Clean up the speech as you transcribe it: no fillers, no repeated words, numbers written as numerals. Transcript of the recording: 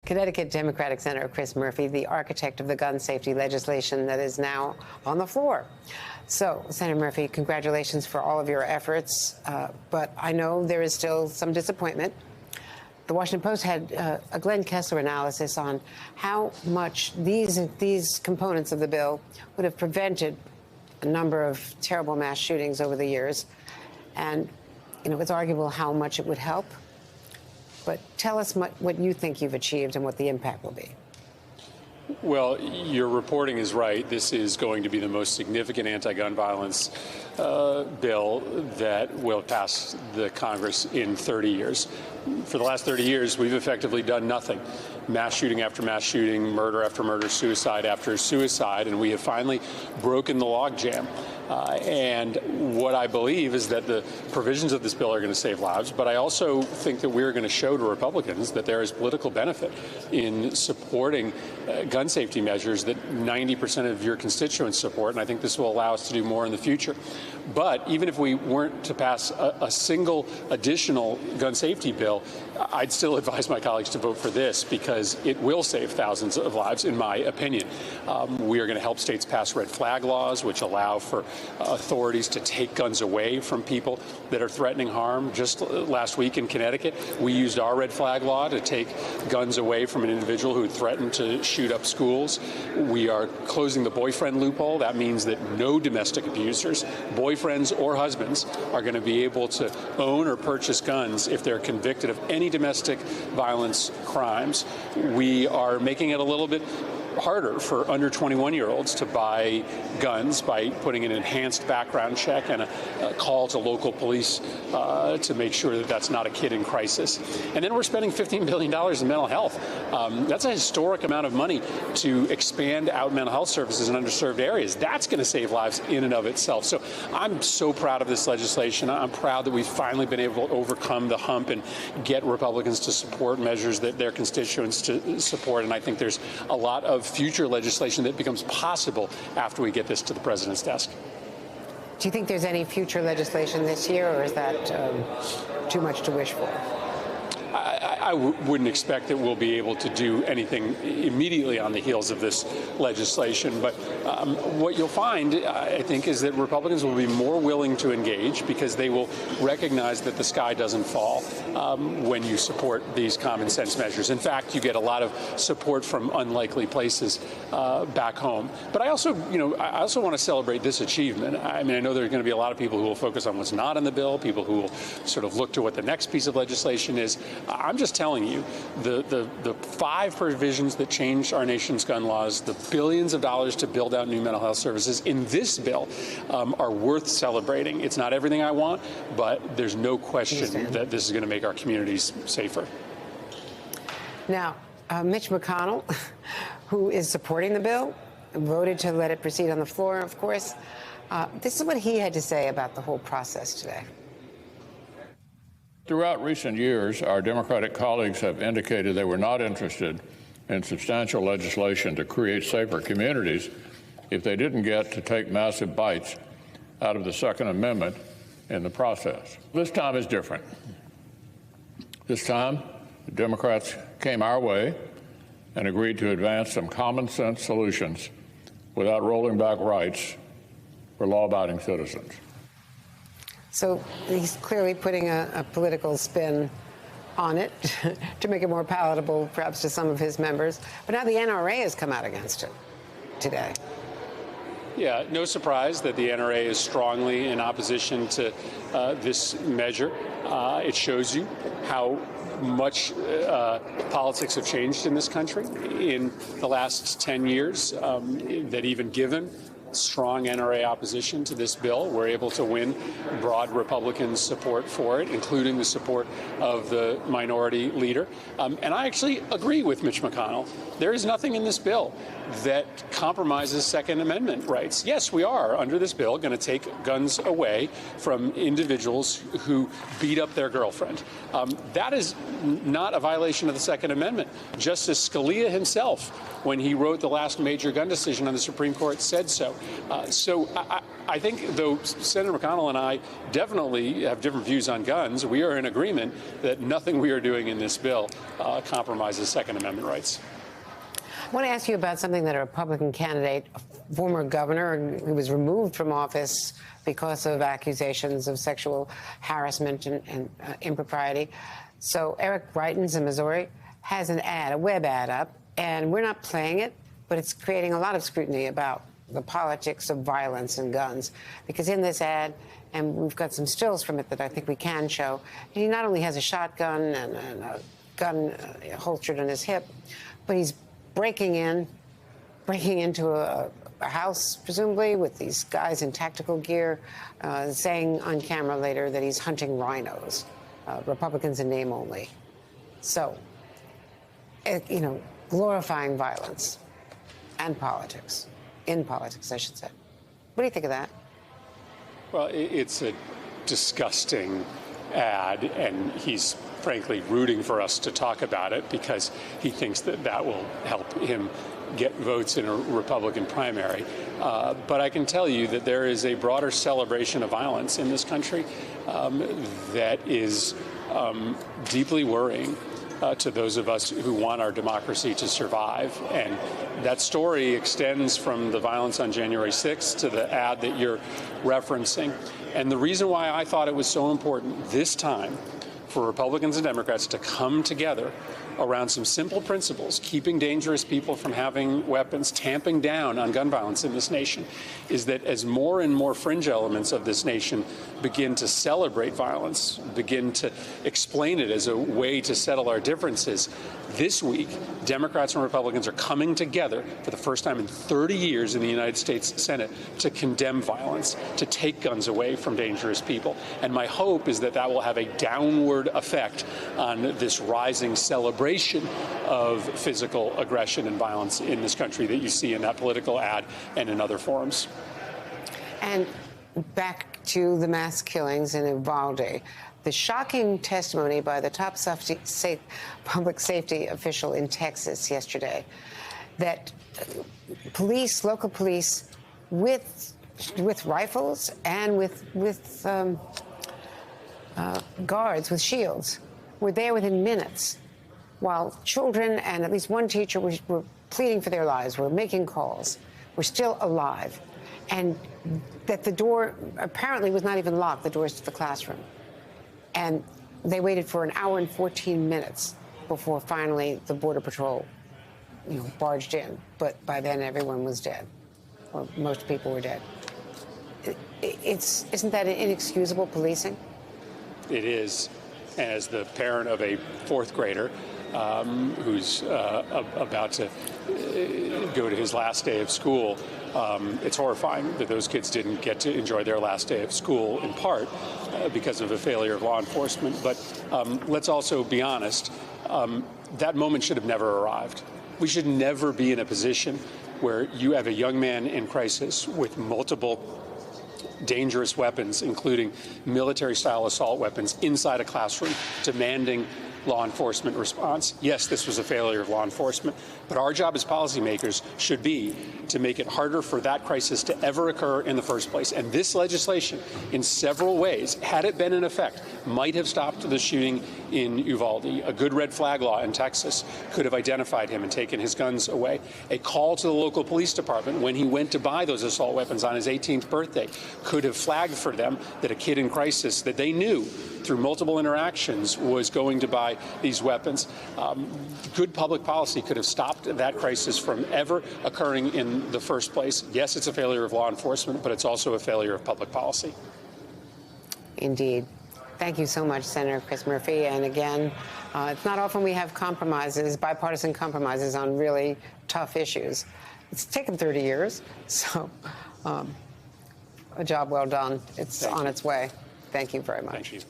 Connecticut Democratic Senator Chris Murphy, the architect of the gun safety legislation that is now on the floor. So, Senator Murphy, congratulations for all of your efforts, but I know there is still some disappointment. The Washington Post had a Glenn Kessler analysis on how much these components of the bill would have prevented a number of terrible mass shootings over the years. And, you know, it's arguable how much it would help. But tell us what you think you've achieved and what the impact will be. Well, your reporting is right. This is going to be the most significant anti-gun violence bill that will pass the Congress in 30 years. For the last 30 years, we've effectively done nothing. Mass shooting after mass shooting, murder after murder, suicide after suicide, and we have finally broken the logjam. And what I believe is that the provisions of this bill are going to save lives, but I also think that we're going to show to Republicans that there is political benefit in supporting gun safety measures that 90% of your constituents support, and I think this will allow us to do more in the future. But even if we weren't to pass a single additional gun safety bill, I'd still advise my colleagues to vote for this because it will save thousands of lives, in my opinion. We are going to help states pass red flag laws, which allow for authorities to take guns away from people that are threatening harm. Just last week in Connecticut, we used our red flag law to take guns away from an individual who threatened to shoot up schools. We are closing the boyfriend loophole. That means that no domestic abusers, boyfriends or husbands, are going to be able to own or purchase guns if they're convicted of any domestic violence crimes. We are making it a little bit harder for under 21-year-olds to buy guns by putting an enhanced background check and a call to local police to make sure that that's not a kid in crisis. And then we're spending $15 billion in mental health. That's a historic amount of money to expand out mental health services in underserved areas. That's going to save lives in and of itself. So I'm so proud of this legislation. I'm proud that we've finally been able to overcome the hump and get Republicans to support measures that their constituents to support. And I think there's a lot of future legislation that becomes possible after we get this to the president's desk. Do you think there's any future legislation this year, or is that too much to wish for? I wouldn't expect that we'll be able to do anything immediately on the heels of this legislation. But what you'll find, I think, is that Republicans will be more willing to engage because they will recognize that the sky doesn't fall when you support these common sense measures. In fact, you get a lot of support from unlikely places back home. But I also want to celebrate this achievement. I mean, I know there are going to be a lot of people who will focus on what's not in the bill, people who will sort of look to what the next piece of legislation is. I'm just telling you, the 5 provisions that changed our nation's gun laws, the billions of dollars to build out new mental health services in this bill are worth celebrating. It's not everything I want, but there's no question that this is going to make our communities safer. Now, Mitch McConnell, who is supporting the bill, voted to let it proceed on the floor, of course. This is what he had to say about the whole process today. Throughout recent years, our Democratic colleagues have indicated they were not interested in substantial legislation to create safer communities if they didn't get to take massive bites out of the Second Amendment in the process. This time is different. This time, the Democrats came our way and agreed to advance some common sense solutions without rolling back rights for law-abiding citizens. So he's clearly putting a political spin on it to make it more palatable, perhaps, to some of his members. But now the NRA has come out against it today. Yeah, no surprise that the NRA is strongly in opposition to this measure. It shows you how much politics have changed in this country in the last 10 years, that even given strong NRA opposition to this bill, we're able to win broad Republican support for it, including the support of the minority leader. And I actually agree with Mitch McConnell. There is nothing in this bill that compromises Second Amendment rights. Yes, we are, under this bill, going to take guns away from individuals who beat up their girlfriend. That is not a violation of the Second Amendment. Justice Scalia himself, when he wrote the last major gun decision on the Supreme Court, said so. I think, though Senator McConnell and I definitely have different views on guns, we are in agreement that nothing we are doing in this bill compromises Second Amendment rights. I want to ask you about something that a Republican candidate, a former governor who was removed from office because of accusations of sexual harassment and impropriety. So Eric Greitens in Missouri has an ad, a web ad up, and we're not playing it, but it's creating a lot of scrutiny about the politics of violence and guns. Because in this ad, and we've got some stills from it that I think we can show, he not only has a shotgun and a gun holstered on his hip, but he's breaking into a house, presumably, with these guys in tactical gear, saying on camera later that he's hunting rhinos, Republicans in name only. So, glorifying violence and politics, in politics, I should say. What do you think of that? Well, it's a disgusting ad, and he's frankly rooting for us to talk about it because he thinks that will help him get votes in a Republican primary. But I can tell you that there is a broader celebration of violence in this country that is deeply worrying to those of us who want our democracy to survive. And that story extends from the violence on January 6th to the ad that you're referencing. And the reason why I thought it was so important this time for Republicans and Democrats to come together around some simple principles, keeping dangerous people from having weapons, tamping down on gun violence in this nation, is that as more and more fringe elements of this nation begin to celebrate violence, begin to explain it as a way to settle our differences, this week, Democrats and Republicans are coming together for the first time in 30 years in the United States Senate to condemn violence, to take guns away from dangerous people. And my hope is that that will have a downward effect on this rising celebration of physical aggression and violence in this country that you see in that political ad and in other forums. And back to the mass killings in Uvalde. The shocking testimony by the top public safety official in Texas yesterday that local police with rifles and with guards with shields were there within minutes, while children and at least one teacher were pleading for their lives, were making calls, were still alive, and that the door apparently was not even locked, the doors to the classroom. And they waited for an hour and 14 minutes before finally the Border Patrol, barged in. But by then, everyone was dead, or most people were dead. Isn't that inexcusable policing? It is. As the parent of a fourth grader who's about to go to his last day of school, it's horrifying that those kids didn't get to enjoy their last day of school, in part because of a failure of law enforcement. But let's also be honest, that moment should have never arrived. We should never be in a position where you have a young man in crisis with multiple dangerous weapons, including military-style assault weapons, inside a classroom, demanding law enforcement response. Yes, this was a failure of law enforcement, but our job as policymakers should be to make it harder for that crisis to ever occur in the first place. And this legislation, in several ways, had it been in effect, might have stopped the shooting in Uvalde. A good red flag law in Texas could have identified him and taken his guns away. A call to the local police department when he went to buy those assault weapons on his 18th birthday could have flagged for them that a kid in crisis that they knew through multiple interactions was going to buy these weapons. Good public policy could have stopped that crisis from ever occurring in the first place. Yes, it's a failure of law enforcement, but it's also a failure of public policy. Indeed. Thank you so much, Senator Chris Murphy. And again, it's not often we have bipartisan compromises on really tough issues. It's taken 30 years, so a job well done. It's on its way. Thank you very much. Thank you.